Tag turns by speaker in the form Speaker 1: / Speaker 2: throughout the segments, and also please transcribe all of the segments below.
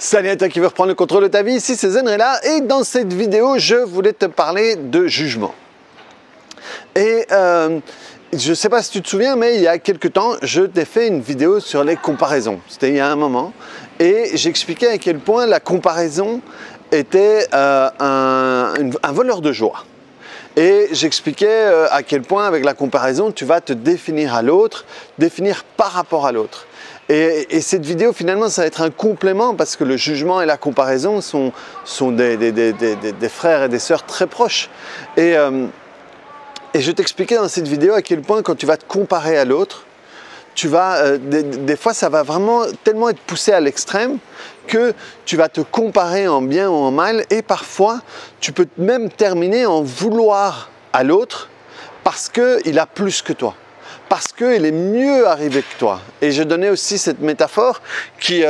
Speaker 1: Salut à toi qui veut reprendre le contrôle de ta vie, ici c'est Zenrela et dans cette vidéo je voulais te parler de jugement. Et je ne sais pas si tu te souviens, mais il y a quelques temps je t'ai fait une vidéo sur les comparaisons, c'était il y a un moment, et j'expliquais à quel point la comparaison était un voleur de joie. Et j'expliquais à quel point avec la comparaison tu vas te définir à l'autre, définir par rapport à l'autre. Et cette vidéo finalement ça va être un complément parce que le jugement et la comparaison sont des frères et des sœurs très proches. Et je t'expliquais dans cette vidéo à quel point quand tu vas te comparer à l'autre, tu vas, des fois ça va vraiment tellement être poussé à l'extrême que tu vas te comparer en bien ou en mal et parfois tu peux même terminer en vouloir à l'autre parce qu'il a plus que toi. Parce qu'il est mieux arrivé que toi. Et je donnais aussi cette métaphore qui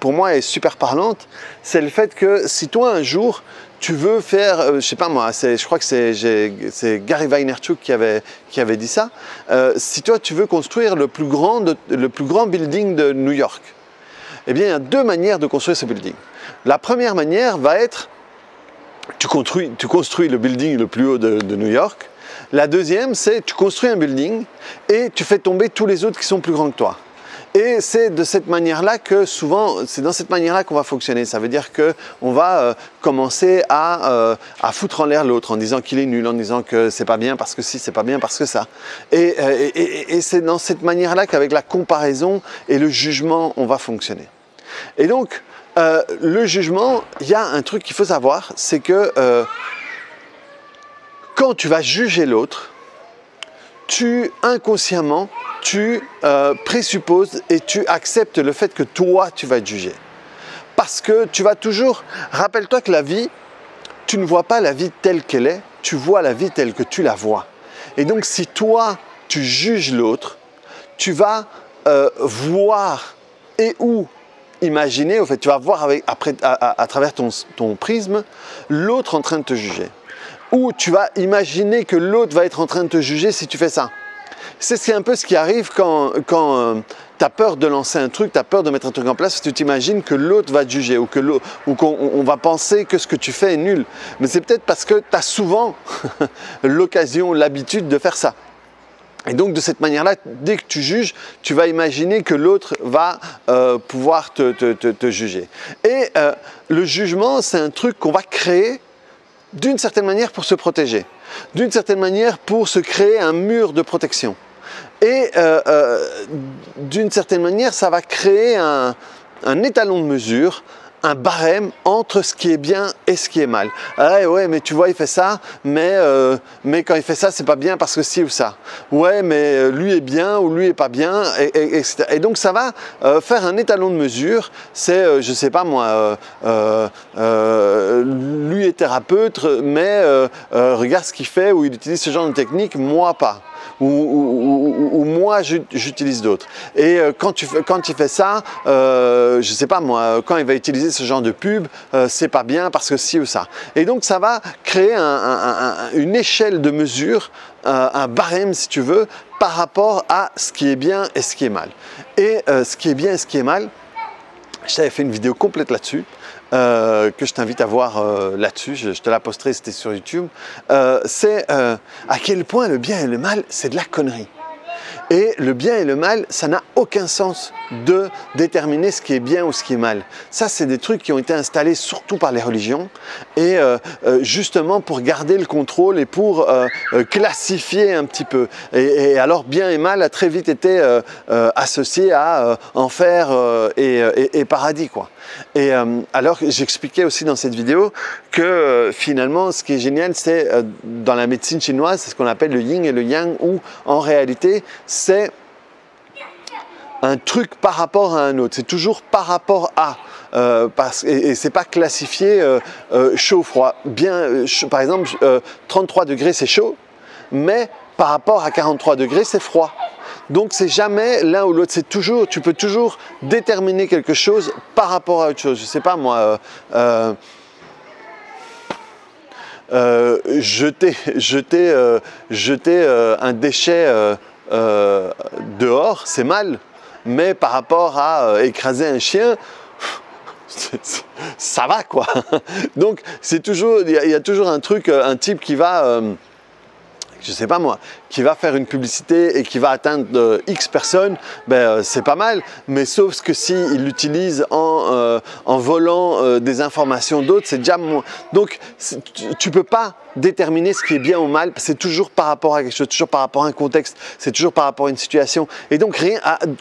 Speaker 1: pour moi est super parlante, c'est le fait que si toi un jour tu veux faire, je sais pas moi, je crois que c'est Gary Vaynerchuk qui avait dit ça, si toi tu veux construire le plus grand building de New York, eh bien il y a deux manières de construire ce building. La première manière va être, tu construis le building le plus haut de New York. La deuxième, c'est tu construis un building et tu fais tomber tous les autres qui sont plus grands que toi. Et c'est de cette manière-là que souvent, c'est dans cette manière-là qu'on va fonctionner. Ça veut dire qu'on va commencer à foutre en l'air l'autre en disant qu'il est nul, en disant que c'est pas bien parce que si, c'est pas bien parce que ça. Et c'est dans cette manière-là qu'avec la comparaison et le jugement, on va fonctionner. Et donc, le jugement, il y a un truc qu'il faut savoir, c'est que quand tu vas juger l'autre, inconsciemment, tu présupposes et tu acceptes le fait que toi, tu vas être jugé. Parce que tu vas toujours... Rappelle-toi que la vie, tu ne vois pas la vie telle qu'elle est, tu vois la vie telle que tu la vois. Et donc, si toi, tu juges l'autre, tu vas voir et ou imaginer, au fait, tu vas voir à travers ton prisme, l'autre en train de te juger. Ou tu vas imaginer que l'autre va être en train de te juger si tu fais ça. C'est un peu ce qui arrive quand tu as peur de lancer un truc, tu as peur de mettre un truc en place, tu t'imagines que l'autre va te juger ou qu'on va penser que ce que tu fais est nul. Mais c'est peut-être parce que tu as souvent l'occasion, l'habitude de faire ça. Et donc de cette manière-là, dès que tu juges, tu vas imaginer que l'autre va pouvoir te juger. Et le jugement, c'est un truc qu'on va créer d'une certaine manière pour se protéger, d'une certaine manière pour se créer un mur de protection. Et d'une certaine manière, ça va créer un étalon de mesure, un barème entre ce qui est bien et ce qui est mal. Ah ouais, mais tu vois, il fait ça, mais quand il fait ça, c'est pas bien parce que ci ou ça. Ouais, mais lui est bien ou lui est pas bien, etc. Et donc ça va faire un étalon de mesure. C'est, je sais pas moi, lui est thérapeute, mais regarde ce qu'il fait, ou il utilise ce genre de technique, moi pas. Ou moi j'utilise d'autres. Et quand il fait ça, je sais pas moi, quand il va utiliser ce genre de pub, c'est pas bien parce que ci ou ça. Et donc ça va créer une échelle de mesure, un barème si tu veux, par rapport à ce qui est bien et ce qui est mal. Et ce qui est bien et ce qui est mal, je t'avais fait une vidéo complète là-dessus. Que je t'invite à voir là-dessus, je te la posterai, c'était sur YouTube, c'est à quel point le bien et le mal, c'est de la connerie. Et le bien et le mal, ça n'a aucun sens de déterminer ce qui est bien ou ce qui est mal. Ça, c'est des trucs qui ont été installés surtout par les religions et justement pour garder le contrôle et pour classifier un petit peu. Et alors, bien et mal a très vite été associé à enfer et paradis, quoi. Et alors, j'expliquais aussi dans cette vidéo que finalement, ce qui est génial, c'est dans la médecine chinoise, c'est ce qu'on appelle le yin et le yang, où en réalité, c'est un truc par rapport à un autre. C'est toujours par rapport à. Et c'est pas classifié chaud-froid. Par exemple, 33 degrés, c'est chaud, mais par rapport à 43 degrés, c'est froid. Donc c'est jamais l'un ou l'autre, tu peux toujours déterminer quelque chose par rapport à autre chose. Je sais pas moi, jeter un déchet dehors, c'est mal, mais par rapport à écraser un chien, ça va quoi. Donc c'est toujours, il y a toujours un truc, un type qui va, je sais pas moi, qui va faire une publicité et qui va atteindre X personnes, ben, c'est pas mal, mais sauf que si il l'utilise en volant des informations d'autres, c'est déjà moins. Donc tu peux pas déterminer ce qui est bien ou mal, c'est toujours par rapport à quelque chose, toujours par rapport à un contexte, c'est toujours par rapport à une situation. Et donc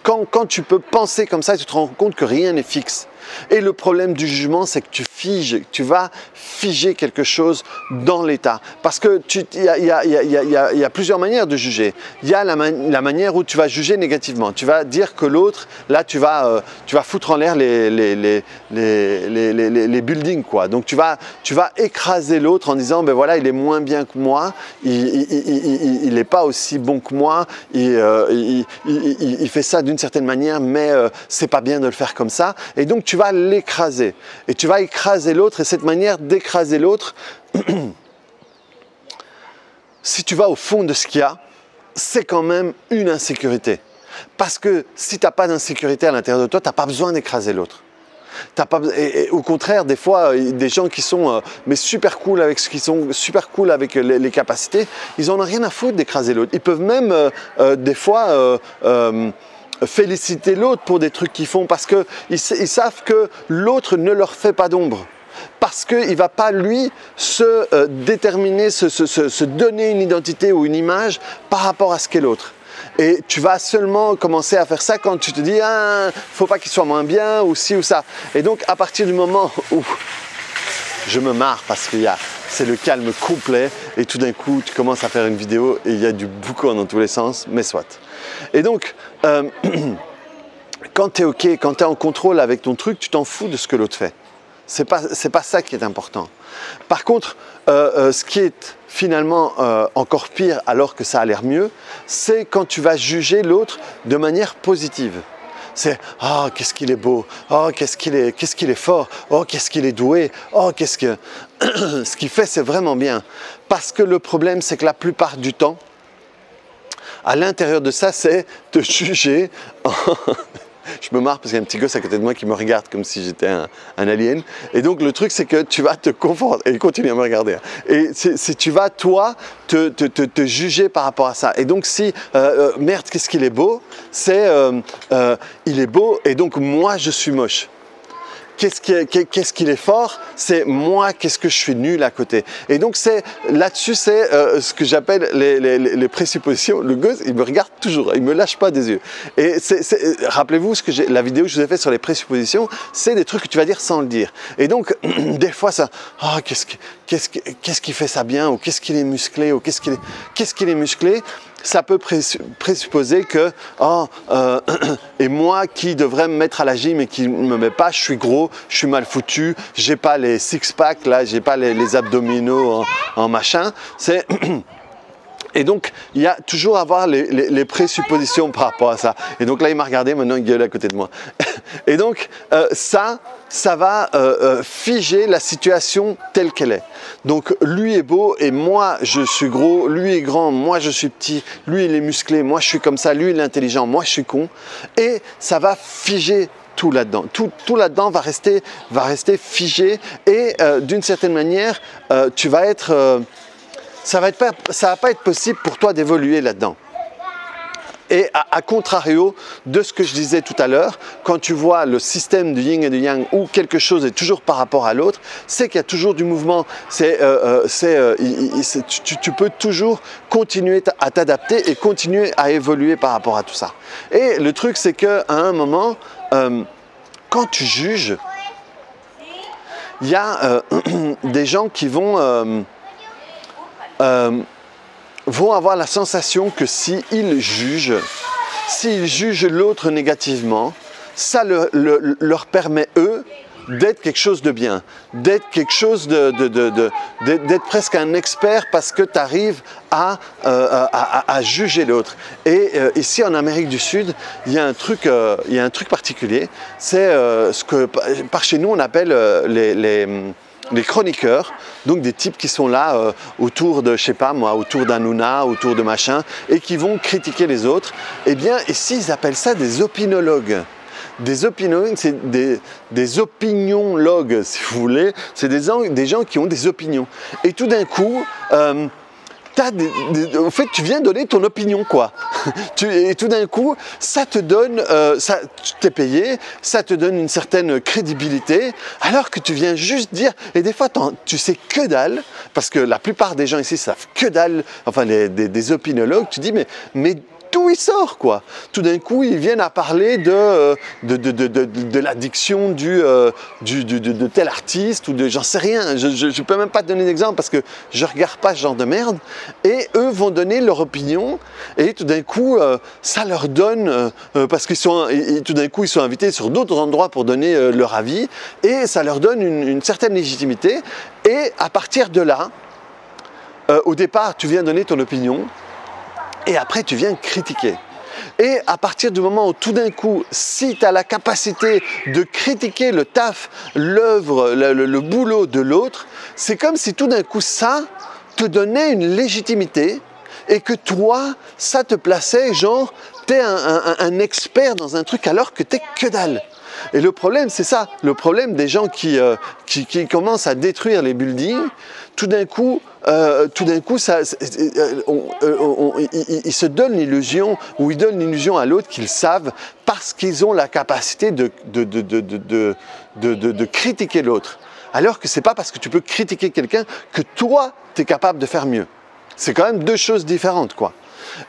Speaker 1: quand tu peux penser comme ça, tu te rends compte que rien n'est fixe. Et le problème du jugement, c'est que tu vas figer quelque chose dans l'état. Parce que il y a plusieurs manières de juger. Il y a la manière où tu vas juger négativement. Tu vas dire que l'autre, là, tu vas foutre en l'air les buildings, quoi. Donc tu vas écraser l'autre en disant, ben voilà, il est moins bien que moi, il n'est pas aussi bon que moi, il fait ça d'une certaine manière, mais c'est pas bien de le faire comme ça. Et donc tu vas l'écraser. Et tu vas écraser l'autre, et cette manière d'écraser l'autre, si tu vas au fond de ce qu'il y a, c'est quand même une insécurité. Parce que si tu n'as pas d'insécurité à l'intérieur de toi, tu n'as pas besoin d'écraser l'autre. Et au contraire, des fois, des gens qui sont mais super cool avec les capacités, ils n'en ont rien à foutre d'écraser l'autre. Ils peuvent même des fois féliciter l'autre pour des trucs qu'ils font parce qu'ils savent que l'autre ne leur fait pas d'ombre. Parce qu'il ne va pas, lui, se déterminer, se donner une identité ou une image par rapport à ce qu'est l'autre. Et tu vas seulement commencer à faire ça quand tu te dis « Ah, faut pas qu'il soit moins bien » ou ci ou ça. Et donc, à partir du moment où je me marre parce que c'est le calme complet et tout d'un coup, tu commences à faire une vidéo et il y a du boucan dans tous les sens, mais soit. Et donc, quand tu es OK, quand tu es en contrôle avec ton truc, tu t'en fous de ce que l'autre fait. C'est pas ça qui est important. Par contre, ce qui est finalement encore pire alors que ça a l'air mieux, c'est quand tu vas juger l'autre de manière positive. C'est « Oh, qu'est-ce qu'il est beau! Oh, qu'est-ce qu'il est fort! Oh, qu'est-ce qu'il est doué! Oh, qu'est-ce que… » Ce qu'il fait, c'est vraiment bien. Parce que le problème, c'est que la plupart du temps, à l'intérieur de ça, c'est te juger en… Je me marre parce qu'il y a un petit gosse à côté de moi qui me regarde comme si j'étais un alien. Et donc le truc, c'est que tu vas te confondre. Et il continue à me regarder. Et si tu vas, toi, te juger par rapport à ça. Et donc si, merde, qu'est-ce qu'il est beau, c'est, il est beau et donc moi, je suis moche. Qu'est-ce qu'il est fort, c'est moi, qu'est-ce que je suis nul à côté. Et donc là-dessus, c'est ce que j'appelle les présuppositions. Le gosse, il me regarde toujours, il me lâche pas des yeux. Et rappelez-vous, la vidéo que je vous ai faite sur les présuppositions, c'est des trucs que tu vas dire sans le dire. Et donc, des fois, ça, oh, qu'est-ce qui fait ça bien, ou qu'est-ce qu'il est musclé, ou qu'est-ce qu'il est musclé. Ça peut présupposer que et moi qui devrais me mettre à la gym et qui ne me met pas, je suis gros, je suis mal foutu, j'ai pas les six-packs là, j'ai pas les abdominaux en machin. Et donc, il y a toujours à avoir les présuppositions par rapport à ça. Et donc là, il m'a regardé, maintenant il gueule à côté de moi. Et donc, ça va figer la situation telle qu'elle est. Donc, lui est beau et moi, je suis gros. Lui est grand, moi, je suis petit. Lui, il est musclé, moi, je suis comme ça. Lui, il est intelligent, moi, je suis con. Et ça va figer tout là-dedans. Tout là-dedans va rester figé. Et d'une certaine manière, tu vas être… ça va pas être possible pour toi d'évoluer là-dedans. Et à contrario de ce que je disais tout à l'heure, quand tu vois le système du yin et du yang où quelque chose est toujours par rapport à l'autre, c'est qu'il y a toujours du mouvement. Tu peux toujours continuer à t'adapter et continuer à évoluer par rapport à tout ça. Et le truc, c'est qu'à un moment, quand tu juges, il y a des gens qui vont avoir la sensation que s'ils jugent l'autre négativement, ça leur permet, eux, d'être quelque chose de bien, d'être quelque chose d'être presque un expert parce que tu arrives à juger l'autre. Et ici en Amérique du Sud, il y a un truc particulier, c'est ce que par chez nous on appelle les chroniqueurs, donc des types qui sont là autour de, je sais pas moi, autour d'un Hanouna, autour de machin, et qui vont critiquer les autres. Eh bien, ici, ils appellent ça des opinologues. des opinions, c'est des opiniologues, si vous voulez. C'est des gens qui ont des opinions. Et tout d'un coup, en fait, tu viens donner ton opinion, quoi. Et tout d'un coup, ça te donne, tu t'es payé, ça te donne une certaine crédibilité, alors que tu viens juste dire, et des fois, tu sais que dalle, parce que la plupart des gens ici savent que dalle, enfin, des opiniologues, tu dis, mais d'où il sort, quoi. Tout d'un coup, ils viennent à parler de l'addiction de tel artiste ou de j'en sais rien. Je ne peux même pas te donner d'exemple parce que je ne regarde pas ce genre de merde. Et eux vont donner leur opinion et tout d'un coup, ça leur donne, parce tout d'un coup, ils sont invités sur d'autres endroits pour donner leur avis et ça leur donne une certaine légitimité. Et à partir de là, au départ, tu viens donner ton opinion. Et après, tu viens critiquer. Et à partir du moment où tout d'un coup, si tu as la capacité de critiquer le taf, l'œuvre, le boulot de l'autre, c'est comme si tout d'un coup ça te donnait une légitimité et que toi, ça te plaçait genre, tu es un expert dans un truc alors que tu n'es que dalle. Et le problème, c'est ça. Le problème des gens qui commencent à détruire les buildings, tout d'un coup, ils se donnent l'illusion, ou ils donnent l'illusion à l'autre qu'ils savent parce qu'ils ont la capacité de critiquer l'autre. Alors que ce n'est pas parce que tu peux critiquer quelqu'un que toi, tu es capable de faire mieux. C'est quand même deux choses différentes, quoi.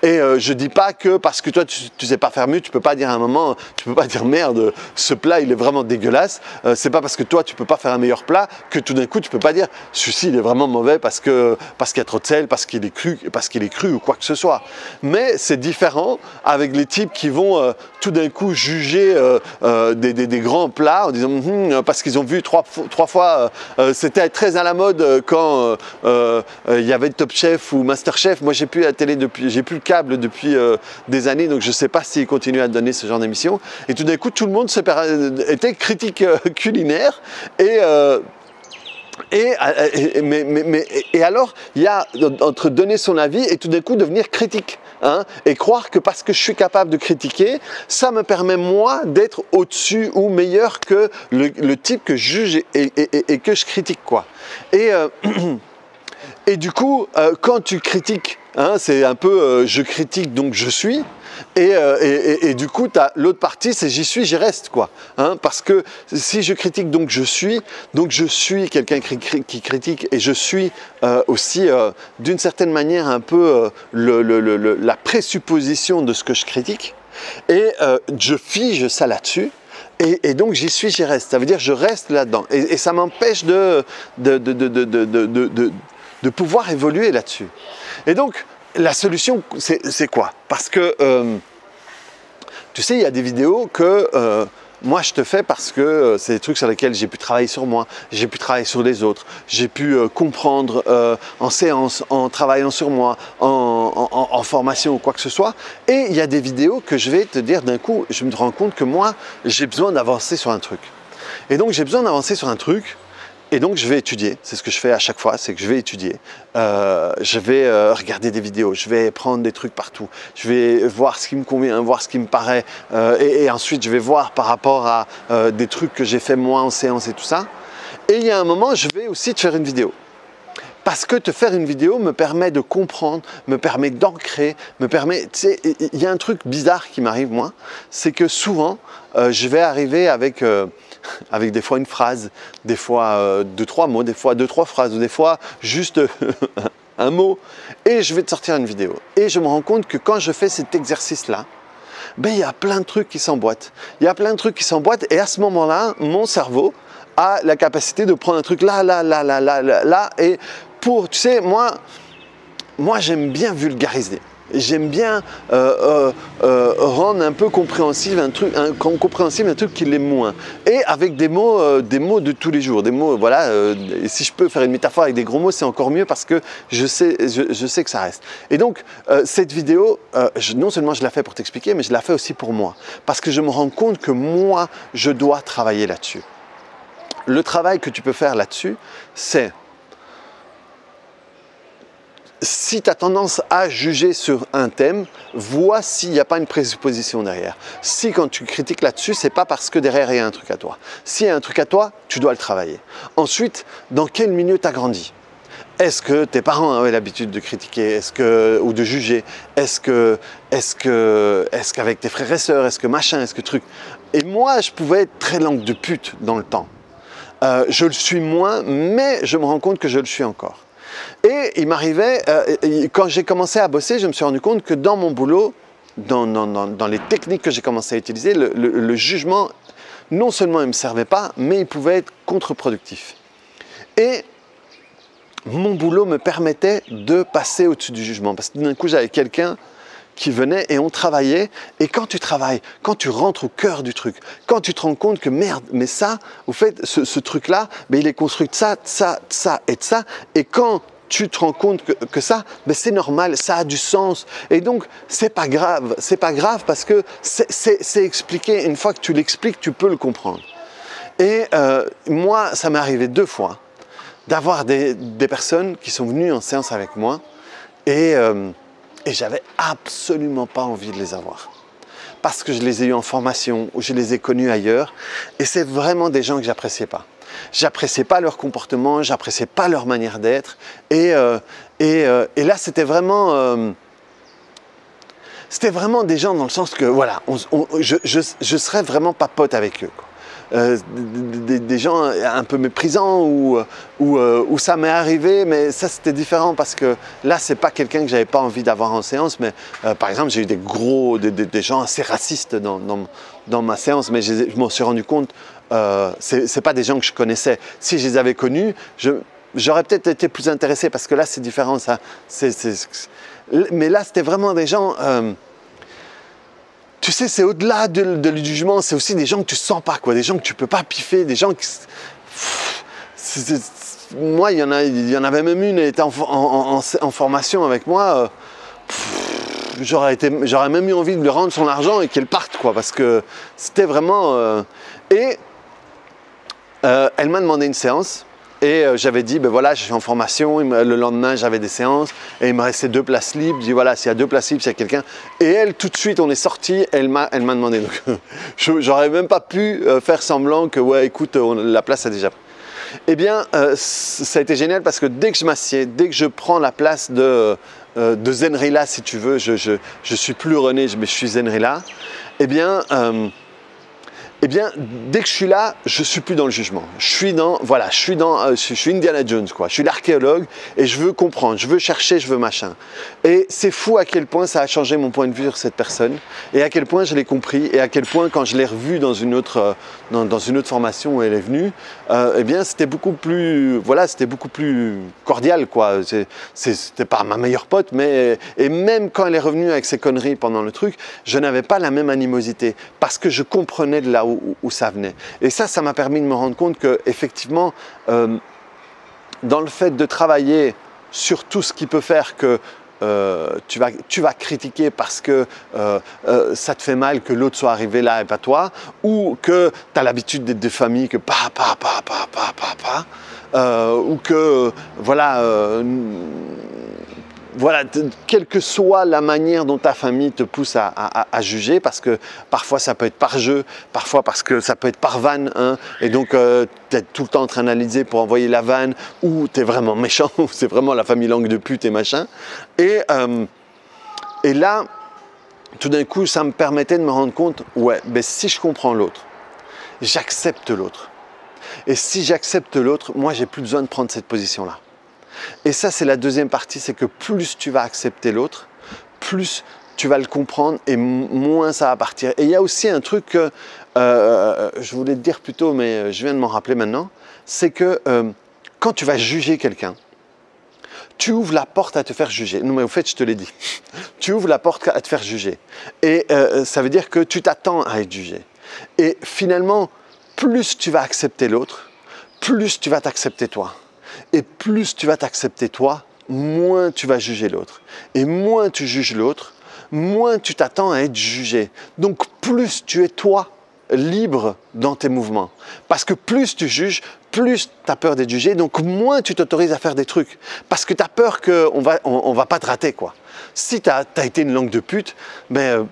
Speaker 1: Et je dis pas que parce que toi tu sais pas faire mieux, tu peux pas dire à un moment, tu peux pas dire merde, ce plat il est vraiment dégueulasse. C'est pas parce que toi tu peux pas faire un meilleur plat que tout d'un coup tu peux pas dire celui-ci il est vraiment mauvais parce qu'il y a trop de sel, parce qu'il est cru ou quoi que ce soit. Mais c'est différent avec les types qui vont tout d'un coup juger des grands plats en disant parce qu'ils ont vu trois fois c'était très à la mode quand il y avait Top Chef ou Master Chef. Moi j'ai plus la télé j'ai plus le câble depuis des années, donc je ne sais pas s'ils continuent à donner ce genre d'émission. Et tout d'un coup, tout le monde était critique culinaire. Et alors, il y a entre donner son avis et tout d'un coup devenir critique. Hein, et croire que parce que je suis capable de critiquer, ça me permet moi d'être au-dessus ou meilleur que le type que je juge et que je critique, quoi. Et du coup, quand tu critiques, hein, c'est un peu je critique donc je suis, et du coup, l'autre partie, c'est j'y suis, j'y reste, quoi. Hein, parce que si je critique donc je suis quelqu'un qui critique et je suis aussi d'une certaine manière un peu la présupposition de ce que je critique, et je fige ça là-dessus. Et donc j'y suis, j'y reste. Ça veut dire je reste là-dedans. Et ça m'empêche de pouvoir évoluer là-dessus. Et donc, la solution, c'est quoi? Parce que, tu sais, il y a des vidéos que moi je te fais parce que c'est des trucs sur lesquels j'ai pu travailler sur moi, j'ai pu travailler sur les autres, j'ai pu comprendre en séance, en travaillant sur moi, en formation ou quoi que ce soit. Et il y a des vidéos que je vais te dire d'un coup, je me rends compte que moi, j'ai besoin d'avancer sur un truc. Et donc, j'ai besoin d'avancer sur un truc. Et donc, je vais étudier. C'est ce que je fais à chaque fois, c'est que je vais étudier. Je vais regarder des vidéos, je vais prendre des trucs partout. Je vais voir ce qui me convient, voir ce qui me paraît. Et ensuite, je vais voir par rapport à des trucs que j'ai fait moi en séance et tout ça. Et il y a un moment, je vais aussi te faire une vidéo. Parce que te faire une vidéo me permet de comprendre, me permet d'ancrer, me permet... Tu sais, il y a un truc bizarre qui m'arrive, moi. C'est que souvent, je vais arriver avec des fois une phrase, des fois 2-3 mots, des fois 2-3 phrases, ou des fois juste un mot, et je vais te sortir une vidéo. Et je me rends compte que quand je fais cet exercice-là, ben, il y a plein de trucs qui s'emboîtent. Il y a plein de trucs qui s'emboîtent, et à ce moment-là, mon cerveau a la capacité de prendre un truc là, et tu sais, moi j'aime bien vulgariser. J'aime bien rendre un peu compréhensible un truc qui l'est moins. Et avec des mots de tous les jours, des mots, voilà. Et si je peux faire une métaphore avec des gros mots, c'est encore mieux parce que je sais que ça reste. Et donc, cette vidéo, non seulement je la fais pour t'expliquer, mais je la fais aussi pour moi. Parce que je me rends compte que moi, je dois travailler là-dessus. Le travail que tu peux faire là-dessus, c'est si tu as tendance à juger sur un thème, vois s'il n'y a pas une présupposition derrière. Si quand tu critiques là-dessus, c'est pas parce que derrière il y a un truc à toi. S'il y a un truc à toi, tu dois le travailler. Ensuite, dans quel milieu tu as grandi? Est-ce que tes parents avaient l'habitude de critiquer ou de juger? Est-ce qu'avec tes frères et sœurs, est-ce que machin, est-ce que truc? Et moi, je pouvais être très langue de pute dans le temps. Je le suis moins, mais je me rends compte que je le suis encore. Et il m'arrivait, quand j'ai commencé à bosser, je me suis rendu compte que dans mon boulot, dans les techniques que j'ai commencé à utiliser, le jugement, non seulement il ne me servait pas, mais il pouvait être contre-productif. Et mon boulot me permettait de passer au-dessus du jugement. Parce que d'un coup, j'avais quelqu'un qui venait et on travaillait. Et quand tu travailles, quand tu rentres au cœur du truc, quand tu te rends compte que merde, mais ça, au fait, ce truc-là, mais il est construit de ça, de ça, de ça et de ça. Et quand tu te rends compte que ça, mais c'est normal, ça a du sens. Et donc, c'est pas grave parce que c'est expliqué. Une fois que tu l'expliques, tu peux le comprendre. Et moi, ça m'est arrivé 2 fois d'avoir des personnes qui sont venues en séance avec moi et j'avais absolument pas envie de les avoir. Parce que je les ai eus en formation ou je les ai connus ailleurs et c'est vraiment des gens que j'appréciais pas. J'appréciais pas leur comportement, j'appréciais pas leur manière d'être et là c'était vraiment des gens dans le sens que voilà, je serais vraiment pas pote avec eux, quoi. Des gens un peu méprisants où ça m'est arrivé, mais ça c'était différent parce que là c'est pas quelqu'un que j'avais pas envie d'avoir en séance, mais par exemple j'ai eu des gens assez racistes dans ma séance, mais je m'en suis rendu compte, c'est pas des gens que je connaissais. Si je les avais connus, j'aurais peut-être été plus intéressé parce que là c'est différent, ça. Mais là c'était vraiment des gens. Tu sais, c'est au-delà du jugement, c'est aussi des gens que tu sens pas, quoi, des gens que tu peux pas piffer, des gens qui... Moi, il y en avait même une, elle était en formation avec moi. J'aurais même eu envie de lui rendre son argent et qu'elle parte, quoi, parce que c'était vraiment... elle m'a demandé une séance. Et j'avais dit, ben voilà, je suis en formation, le lendemain j'avais des séances et il me restait 2 places libres. Je dis voilà, s'il y a 2 places libres, s'il y a quelqu'un. Et elle, tout de suite, on est sorti, elle m'a demandé. Donc, j'aurais même pas pu faire semblant que, ouais, écoute, la place a déjà pris. Eh bien, ça a été génial parce que dès que je m'assieds, dès que je prends la place de Zenrila, si tu veux, je suis plus René, mais je suis Zenrila, eh bien, dès que je suis là, je suis plus dans le jugement. Je suis Indiana Jones, quoi. Je suis l'archéologue et je veux comprendre, je veux chercher, je veux machin. Et c'est fou à quel point ça a changé mon point de vue sur cette personne et à quel point je l'ai compris et à quel point quand je l'ai revue dans une autre formation où elle est venue, eh bien c'était beaucoup plus cordial, quoi. C'était pas ma meilleure pote, et même quand elle est revenue avec ses conneries pendant le truc, je n'avais pas la même animosité parce que je comprenais de là où ça venait. Et ça m'a permis de me rendre compte que effectivement, dans le fait de travailler sur tout ce qui peut faire que tu vas critiquer parce que ça te fait mal que l'autre soit arrivé là et pas toi, ou que tu as l'habitude d'être de famille que ou que voilà, quelle que soit la manière dont ta famille te pousse à juger, parce que parfois ça peut être par jeu, parfois parce que ça peut être par vanne, hein, et donc tu es tout le temps en train d'analyser pour envoyer la vanne, ou tu es vraiment méchant, ou c'est vraiment la famille langue de pute et machin. Et là, tout d'un coup, ça me permettait de me rendre compte, ouais, ben si je comprends l'autre, j'accepte l'autre. Et si j'accepte l'autre, moi j'ai plus besoin de prendre cette position-là. Et ça, c'est la deuxième partie, c'est que plus tu vas accepter l'autre, plus tu vas le comprendre et moins ça va partir. Et il y a aussi un truc que je voulais te dire plus tôt, mais je viens de m'en rappeler maintenant, c'est que quand tu vas juger quelqu'un, tu ouvres la porte à te faire juger. Non, mais au fait, je te l'ai dit. Tu ouvres la porte à te faire juger. Et ça veut dire que tu t'attends à être jugé. Et finalement, plus tu vas accepter l'autre, plus tu vas t'accepter toi. Et plus tu vas t'accepter toi, moins tu vas juger l'autre. Et moins tu juges l'autre, moins tu t'attends à être jugé. Donc plus tu es toi, libre dans tes mouvements. Parce que plus tu juges, plus tu as peur d'être jugé, donc moins tu t'autorises à faire des trucs. Parce que tu as peur qu'on va pas te rater, quoi. Si tu as été une langue de pute, ben,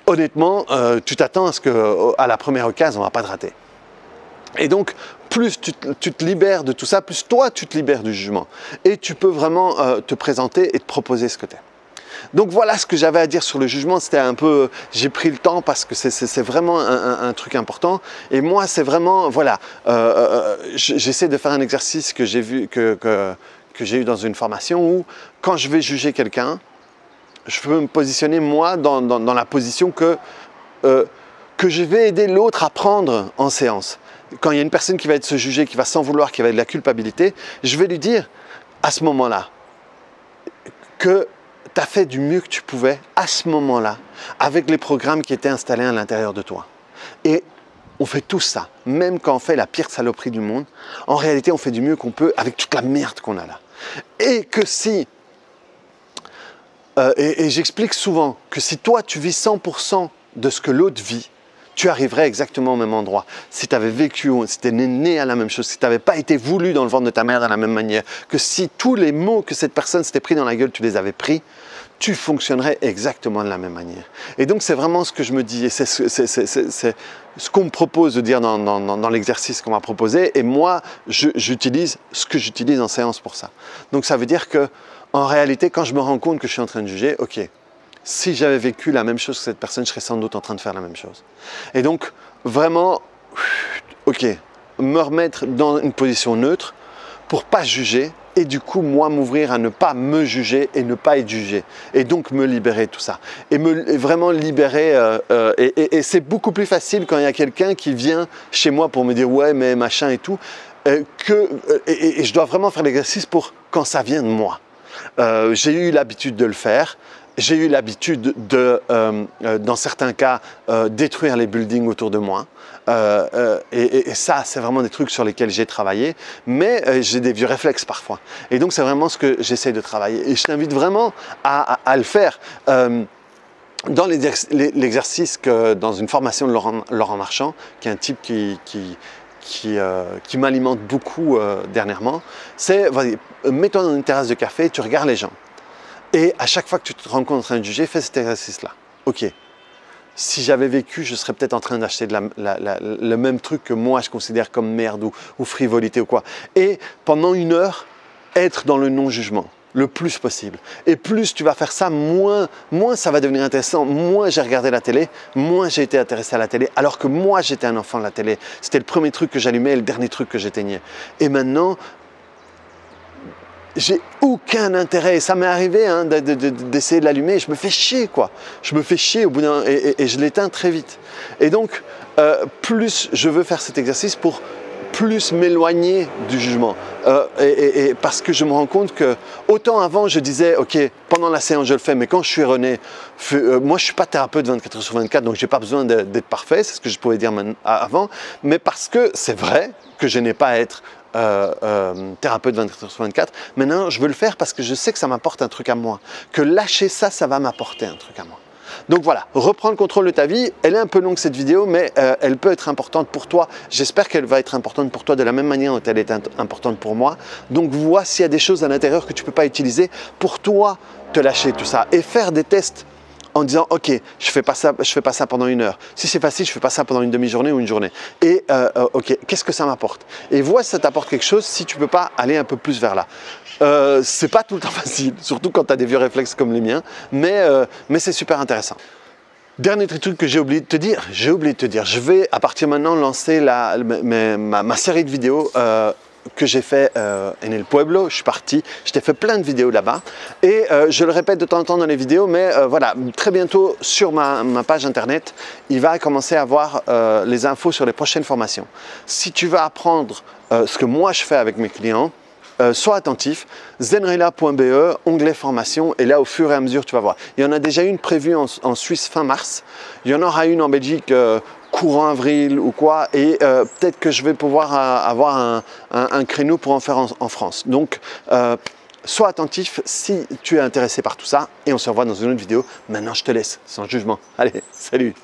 Speaker 1: honnêtement, tu t'attends à ce qu'à la première occasion, on ne va pas te rater. Et donc, plus tu te libères de tout ça, plus toi, tu te libères du jugement. Et tu peux vraiment te présenter et te proposer ce que tu es. Donc voilà ce que j'avais à dire sur le jugement. C'était un peu, j'ai pris le temps parce que c'est vraiment un truc important. Et moi, c'est vraiment, voilà, j'essaie de faire un exercice que j'ai vu, que j'ai eu dans une formation où, quand je vais juger quelqu'un, je peux me positionner moi dans la position que je vais aider l'autre à prendre en séance. Quand il y a une personne qui va être se juger, qui va s'en vouloir, qui va être de la culpabilité, je vais lui dire à ce moment-là que tu as fait du mieux que tu pouvais à ce moment-là, avec les programmes qui étaient installés à l'intérieur de toi. Et on fait tout ça, même quand on fait la pire saloperie du monde. En réalité, on fait du mieux qu'on peut avec toute la merde qu'on a là. Et que si, et j'explique souvent que si toi, tu vis 100% de ce que l'autre vit, tu arriverais exactement au même endroit. Si tu avais vécu, si tu étais né à la même chose, si tu n'avais pas été voulu dans le ventre de ta mère de la même manière, que si tous les mots que cette personne s'était pris dans la gueule, tu les avais pris, tu fonctionnerais exactement de la même manière. Et donc, c'est vraiment ce que je me dis, et c'est ce qu'on me propose de dire dans l'exercice qu'on m'a proposé, et moi, j'utilise ce que j'utilise en séance pour ça. Donc, ça veut dire que, en réalité, quand je me rends compte que je suis en train de juger, ok, si j'avais vécu la même chose que cette personne, je serais sans doute en train de faire la même chose. Et donc, vraiment, ok, me remettre dans une position neutre pour pas juger et du coup, moi, m'ouvrir à ne pas me juger et ne pas être jugé. Et donc, me libérer de tout ça. Et vraiment libérer. Et c'est beaucoup plus facile quand il y a quelqu'un qui vient chez moi pour me dire « ouais, mais machin et tout ». Et je dois vraiment faire l'exercice pour quand ça vient de moi. J'ai eu l'habitude de le faire. J'ai eu l'habitude de, dans certains cas, détruire les buildings autour de moi. Et ça, c'est vraiment des trucs sur lesquels j'ai travaillé. Mais j'ai des vieux réflexes parfois. Et donc, c'est vraiment ce que j'essaie de travailler. Et je t'invite vraiment à le faire. Dans l'exercice que dans une formation de Laurent Marchand, qui est un type qui m'alimente beaucoup dernièrement, c'est, mets-toi dans une terrasse de café et tu regardes les gens. Et à chaque fois que tu te rends compte en train de juger, fais cet exercice-là. Ok, si j'avais vécu, je serais peut-être en train d'acheter le même truc que moi je considère comme merde ou frivolité ou quoi. Et pendant 1 heure, être dans le non-jugement le plus possible. Et plus tu vas faire ça, moins ça va devenir intéressant. Moins j'ai regardé la télé, moins j'ai été intéressé à la télé, alors que moi j'étais un enfant de la télé. C'était le premier truc que j'allumais et le dernier truc que j'éteignais. Et maintenant, j'ai aucun intérêt, et ça m'est arrivé hein, d'essayer de l'allumer, et je me fais chier quoi. Je me fais chier au bout d'un et je l'éteins très vite. Et donc, plus je veux faire cet exercice pour plus m'éloigner du jugement. Et parce que je me rends compte que, autant avant je disais, ok, pendant la séance je le fais, mais quand je suis erroné, moi je ne suis pas thérapeute 24 heures sur 24, donc je n'ai pas besoin d'être parfait, c'est ce que je pouvais dire avant, mais parce que c'est vrai que je n'ai pas à être thérapeute 24 heures sur 24. Maintenant, je veux le faire parce que je sais que ça m'apporte un truc à moi. Que lâcher ça, ça va m'apporter un truc à moi. Donc voilà, reprends le contrôle de ta vie. Elle est un peu longue cette vidéo, mais elle peut être importante pour toi. J'espère qu'elle va être importante pour toi de la même manière dont elle est importante pour moi. Donc vois s'il y a des choses à l'intérieur que tu ne peux pas utiliser pour toi te lâcher tout ça et faire des tests en disant ok, je fais pas ça pendant 1 heure. Si c'est facile, je fais pas ça pendant une demi-journée ou une journée. Et ok, qu'est-ce que ça m'apporte? Et vois si ça t'apporte quelque chose, si tu peux pas aller un peu plus vers là. C'est pas tout le temps facile, surtout quand tu as des vieux réflexes comme les miens, mais c'est super intéressant. Dernier truc que j'ai oublié de te dire, je vais à partir de maintenant lancer ma série de vidéos que j'ai fait en El Pueblo. Je suis parti, je t'ai fait plein de vidéos là-bas et je le répète de temps en temps dans les vidéos, mais voilà, très bientôt sur ma page internet, il va commencer à avoir les infos sur les prochaines formations. Si tu veux apprendre ce que moi je fais avec mes clients, sois attentif, zenrela.be, onglet formation, et là au fur et à mesure tu vas voir. Il y en a déjà une prévue en Suisse fin mars, il y en aura une en Belgique courant avril ou quoi, et peut-être que je vais pouvoir avoir un créneau pour en faire en France. Donc sois attentif si tu es intéressé par tout ça, et on se revoit dans une autre vidéo. Maintenant je te laisse, sans jugement. Allez, salut!